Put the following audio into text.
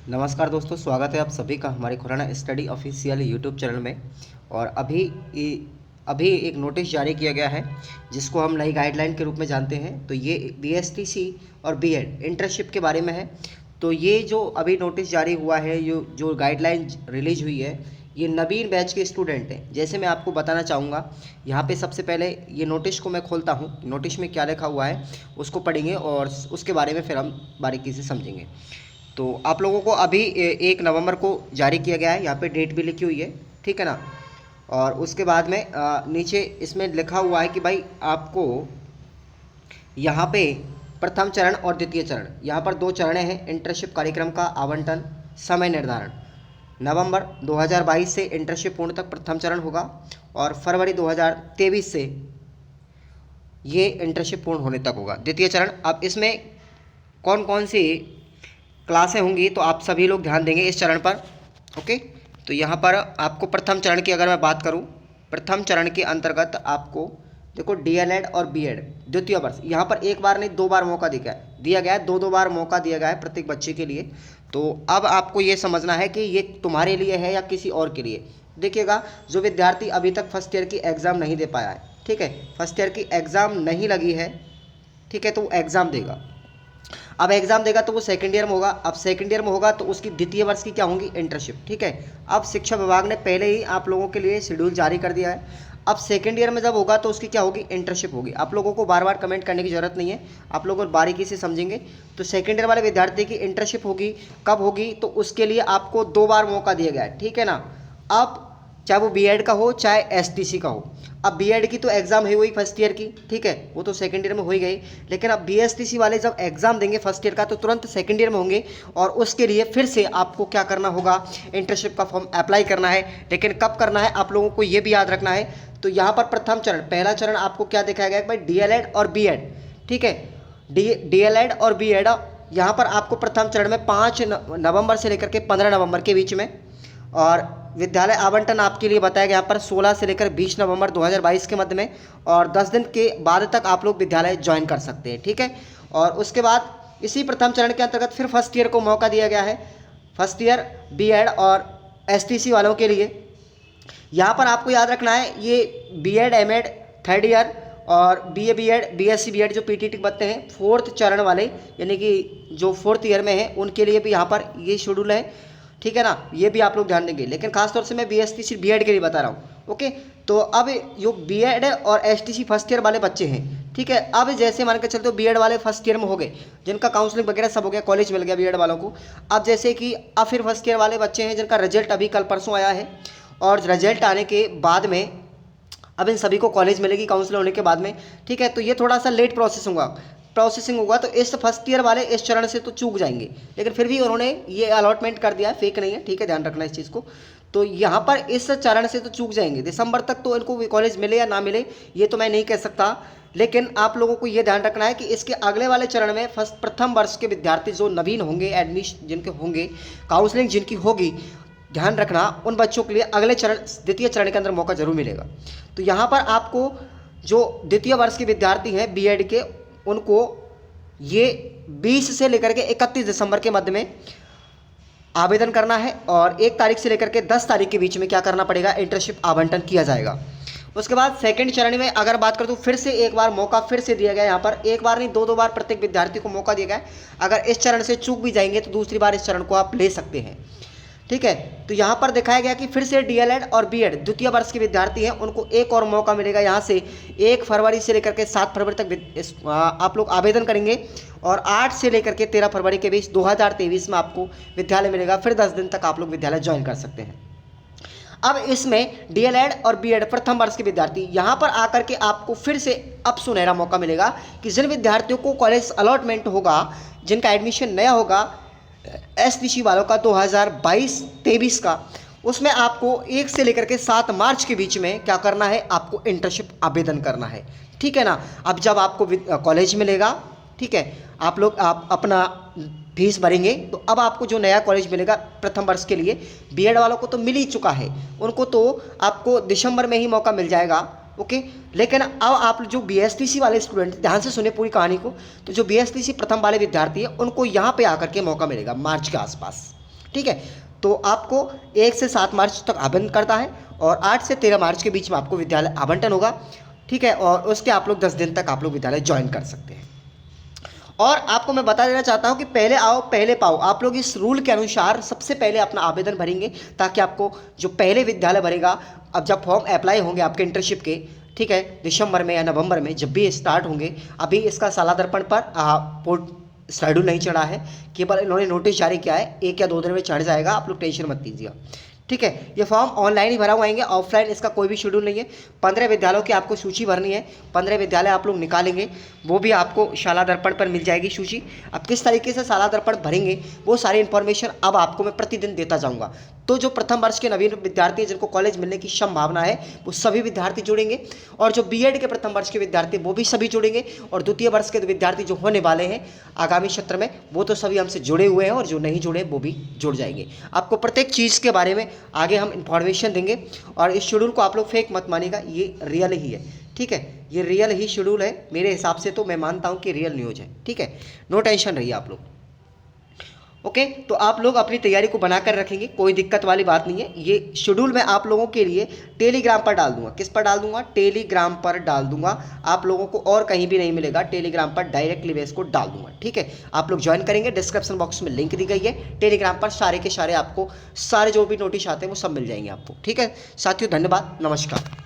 नमस्कार दोस्तों, स्वागत है आप सभी का हमारे Khurana study official YouTube channel में। और अभी एक नोटिस जारी किया गया है जिसको हम नई गाइडलाइन के रूप में जानते हैं। तो ये बीएसटीसी और बीएड इंटर्नशिप के बारे में है। तो ये जो अभी नोटिस जारी हुआ है, जो गाइडलाइन रिलीज हुई है, ये नवीन बैच के स्टूडेंट हैं। जैसे मैं आपको बताना चाहूँगा, यहाँ पे सबसे पहले ये नोटिस को मैं खोलता हूँ। नोटिस में क्या लिखा हुआ है उसको पढ़ेंगे और उसके बारे में फिर हम बारीकी से समझेंगे। तो आप लोगों को अभी 1 नवंबर को जारी किया गया है। यहाँ पे डेट भी लिखी हुई है, ठीक है ना। और उसके बाद में नीचे इसमें लिखा हुआ है कि भाई आपको यहाँ पे प्रथम चरण और द्वितीय चरण, यहाँ पर 2 चरण हैं। इंटर्नशिप कार्यक्रम का आवंटन, समय निर्धारण। नवंबर 2022 से इंटर्नशिप पूर्ण तक प्रथम चरण होगा और फरवरी 2023 से ये इंटर्नशिप पूर्ण होने तक होगा द्वितीय चरण। अब इसमें कौन कौन सी क्लासें होंगी तो आप सभी लोग ध्यान देंगे इस चरण पर। ओके, तो यहाँ पर आपको प्रथम चरण की अगर मैं बात करूँ, प्रथम चरण के अंतर्गत आपको देखो डीएलएड और बीएड द्वितीय वर्ष, यहाँ पर एक बार नहीं 2 बार मौका दिया गया है। 2 बार मौका दिया गया है प्रत्येक बच्चे के लिए। तो अब आपको ये समझना है कि ये तुम्हारे लिए है या किसी और के लिए। देखिएगा, जो विद्यार्थी अभी तक फर्स्ट ईयर की एग्ज़ाम नहीं दे पाया है, ठीक है, फर्स्ट ईयर की एग्ज़ाम नहीं लगी है, ठीक है, तो वो एग्ज़ाम देगा। अब एग्जाम देगा तो वो सेकंड ईयर में होगा। अब सेकंड ईयर में होगा तो उसकी द्वितीय वर्ष की क्या होंगी, इंटर्नशिप, ठीक है। अब शिक्षा विभाग ने पहले ही आप लोगों के लिए शेड्यूल जारी कर दिया है। अब सेकंड ईयर में जब होगा तो उसकी क्या होगी, इंटर्नशिप होगी। आप लोगों को बार बार कमेंट करने की जरूरत नहीं है, आप लोग बारीकी से समझेंगे। तो सेकंड ईयर वाले विद्यार्थी की इंटर्नशिप होगी, कब होगी, तो उसके लिए आपको 2 बार मौका दिया गया है, ठीक है ना। अब चाहे वो बीएड का हो चाहे एसटीसी का हो। अब बीएड की तो एग्ज़ाम है हुई फर्स्ट ईयर की, ठीक है, वो तो सेकंड ईयर में हो ही गई। लेकिन अब बीएसटीसी वाले जब एग्ज़ाम देंगे फर्स्ट ईयर का तो तुरंत सेकंड ईयर में होंगे और उसके लिए फिर से आपको क्या करना होगा, इंटर्नशिप का फॉर्म अप्लाई करना है। लेकिन कब करना है आप लोगों को ये भी याद रखना है। तो यहाँ पर प्रथम चरण, पहला चरण आपको क्या दिखाया गया है भाई, डीएलएड और बीएड, ठीक है, डीएलएड और बीएड। यहाँ पर आपको प्रथम चरण में 5 नवंबर से लेकर के 15 नवंबर के बीच में, और विद्यालय आवंटन आपके लिए बताया गया यहाँ पर 16 से लेकर 20 नवंबर 2022 के मध्य में, और 10 दिन के बाद तक आप लोग विद्यालय ज्वाइन कर सकते हैं, ठीक है। और उसके बाद इसी प्रथम चरण के अंतर्गत फिर फर्स्ट ईयर को मौका दिया गया है, फर्स्ट ईयर बीएड और एसटीसी वालों के लिए। यहाँ पर आपको याद रखना है, ये बीएड एमएड थर्ड ईयर और बीए बीएड बीएससी बीएड जो पीटीटी बनते हैं फोर्थ चरण वाले, यानी कि जो फोर्थ ईयर में है उनके लिए भी यहाँ पर ये शेड्यूल है, ठीक है ना। ये भी आप लोग ध्यान देंगे, लेकिन खासतौर से मैं बीएसटीसी बीएड के लिए बता रहा हूँ। ओके, तो अब जो बीएड और एसटीसी फर्स्ट ईयर वाले बच्चे हैं, ठीक है, अब जैसे मान के चलते हो बीएड वाले फर्स्ट ईयर में हो गए, जिनका काउंसलिंग वगैरह सब हो गया, कॉलेज मिल गया बीएड वालों को। अब जैसे कि अब फिर फर्स्ट ईयर वाले बच्चे हैं जिनका रिजल्ट अभी कल परसों आया है, और रिजल्ट आने के बाद में अब इन सभी को कॉलेज मिलेगी काउंसिल होने के बाद में, ठीक है। तो ये थोड़ा सा लेट प्रोसेसिंग होगा, तो इस फर्स्ट ईयर वाले इस चरण से तो चूक जाएंगे, लेकिन फिर भी उन्होंने ये अलॉटमेंट कर दिया है, फेक नहीं है, ठीक है, ध्यान रखना इस चीज़ को। तो यहाँ पर इस चरण से तो चूक जाएंगे, दिसंबर तक तो इनको कॉलेज मिले या ना मिले ये तो मैं नहीं कह सकता। लेकिन आप लोगों को ये ध्यान रखना है कि इसके अगले वाले चरण में प्रथम वर्ष के विद्यार्थी जो नवीन होंगे, एडमिशन जिनके होंगे, काउंसलिंग जिनकी होगी, ध्यान रखना उन बच्चों के लिए अगले चरण द्वितीय चरण के अंदर मौका जरूर मिलेगा। तो यहाँ पर आपको जो द्वितीय वर्ष के विद्यार्थी हैं बीएड के, उनको ये 20 से लेकर के 31 दिसंबर के मध्य में आवेदन करना है, और 1 तारीख से लेकर के 10 तारीख के बीच में क्या करना पड़ेगा, इंटर्नशिप आवंटन किया जाएगा। उसके बाद सेकंड चरण में अगर बात करूँ तो फिर से एक बार मौका फिर से दिया गया, यहाँ पर एक बार नहीं 2 बार प्रत्येक विद्यार्थी को मौका दिया गया है। अगर इस चरण से चूक भी जाएंगे तो दूसरी बार इस चरण को आप ले सकते हैं, ठीक है। तो यहाँ पर दिखाया गया कि फिर से डीएलएड और बीएड द्वितीय वर्ष के विद्यार्थी हैं, उनको एक और मौका मिलेगा। यहाँ से 1 फरवरी से लेकर के 7 फरवरी तक आप लोग आवेदन करेंगे, और 8 से लेकर के 13 फरवरी के बीच 2023 में आपको विद्यालय मिलेगा। फिर 10 दिन तक आप लोग विद्यालय ज्वाइन कर सकते हैं। अब इसमें डीएलएड और बीएड प्रथम वर्ष के विद्यार्थी, यहाँ पर आकर के आपको फिर से अब सुनहरा मौका मिलेगा कि जिन विद्यार्थियों को कॉलेज अलॉटमेंट होगा, जिनका एडमिशन नया होगा एसटीसी वालों का 2022-23 का, उसमें आपको 1 से लेकर के 7 मार्च के बीच में क्या करना है, आपको इंटर्नशिप आवेदन करना है, ठीक है ना। अब जब आपको कॉलेज मिलेगा, ठीक है, आप अपना फीस भरेंगे, तो अब आपको जो नया कॉलेज मिलेगा प्रथम वर्ष के लिए, बीएड वालों को तो मिल ही चुका है, उनको तो आपको दिसंबर में ही मौका मिल जाएगा, ओके। लेकिन अब आप जो बीएसटीसी वाले स्टूडेंट, ध्यान से सुने पूरी कहानी को, तो जो बीएसटीसी प्रथम वाले विद्यार्थी है उनको यहाँ पे आकर के मौका मिलेगा मार्च के आसपास, ठीक है। तो आपको 1 से 7 मार्च तक आवेदन करता है और 8 से 13 मार्च के बीच में आपको विद्यालय आवंटन होगा, ठीक है। और उसके आप लोग 10 दिन तक आप लोग विद्यालय ज्वाइन कर सकते हैं। और आपको मैं बता देना चाहता हूं कि पहले आओ पहले पाओ, आप लोग इस रूल के अनुसार सबसे पहले अपना आवेदन भरेंगे, ताकि आपको जो पहले विद्यालय भरेगा, अब जब फॉर्म अप्लाई होंगे आपके इंटर्नशिप के, ठीक है, दिसंबर में या नवंबर में जब भी स्टार्ट होंगे, अभी इसका साला दर्पण पर पोर्ट शेड्यूल नहीं चढ़ा है, केवल इन्होंने नोटिस जारी किया है, 1 या 2 दिन में चढ़ जाएगा, आप लोग टेंशन मत लीजिएगा, ठीक है। ये फॉर्म ऑनलाइन ही भरा हुआ आएंगे, ऑफलाइन इसका कोई भी शेड्यूल नहीं है। 15 विद्यालयों की आपको सूची भरनी है, 15 विद्यालय आप लोग निकालेंगे, वो भी आपको शाला दर्पण पर मिल जाएगी सूची। अब किस तरीके से शाला दर्पण भरेंगे वो सारी इन्फॉर्मेशन अब आपको मैं प्रतिदिन देता जाऊँगा। तो जो प्रथम वर्ष के नवीन विद्यार्थी हैं जिनको कॉलेज मिलने की संभावना है, वो सभी विद्यार्थी जुड़ेंगे, और जो बीएड के प्रथम वर्ष के विद्यार्थी वो भी सभी जुड़ेंगे, और द्वितीय वर्ष के विद्यार्थी जो होने वाले हैं आगामी सत्र में, वो तो सभी हमसे जुड़े हुए हैं, और जो नहीं जुड़े वो भी जुड़ जाएंगे। आपको प्रत्येक चीज़ के बारे में आगे हम इन्फॉर्मेशन देंगे, और इस शेड्यूल को आप लोग फेक मत मानिएगा, ये रियल ही है, ठीक है। ये रियल ही शेड्यूल है, मेरे हिसाब से तो मैं मानता हूँ कि रियल न्यूज़ है, ठीक है। नो टेंशन रहिए आप लोग, ओके। तो आप लोग अपनी तैयारी को बनाकर रखेंगे, कोई दिक्कत वाली बात नहीं है। ये शेड्यूल मैं आप लोगों के लिए टेलीग्राम पर डाल दूंगा। किस पर डाल दूंगा? टेलीग्राम पर डाल दूंगा, आप लोगों को और कहीं भी नहीं मिलेगा, टेलीग्राम पर डायरेक्टली मैं इसको डाल दूंगा, ठीक है। आप लोग ज्वाइन करेंगे, डिस्क्रिप्शन बॉक्स में लिंक दी गई है, टेलीग्राम पर सारे के सारे आपको सारे जो भी नोटिस आते हैं वो सब मिल जाएंगे आपको, ठीक है। साथियों धन्यवाद, नमस्कार।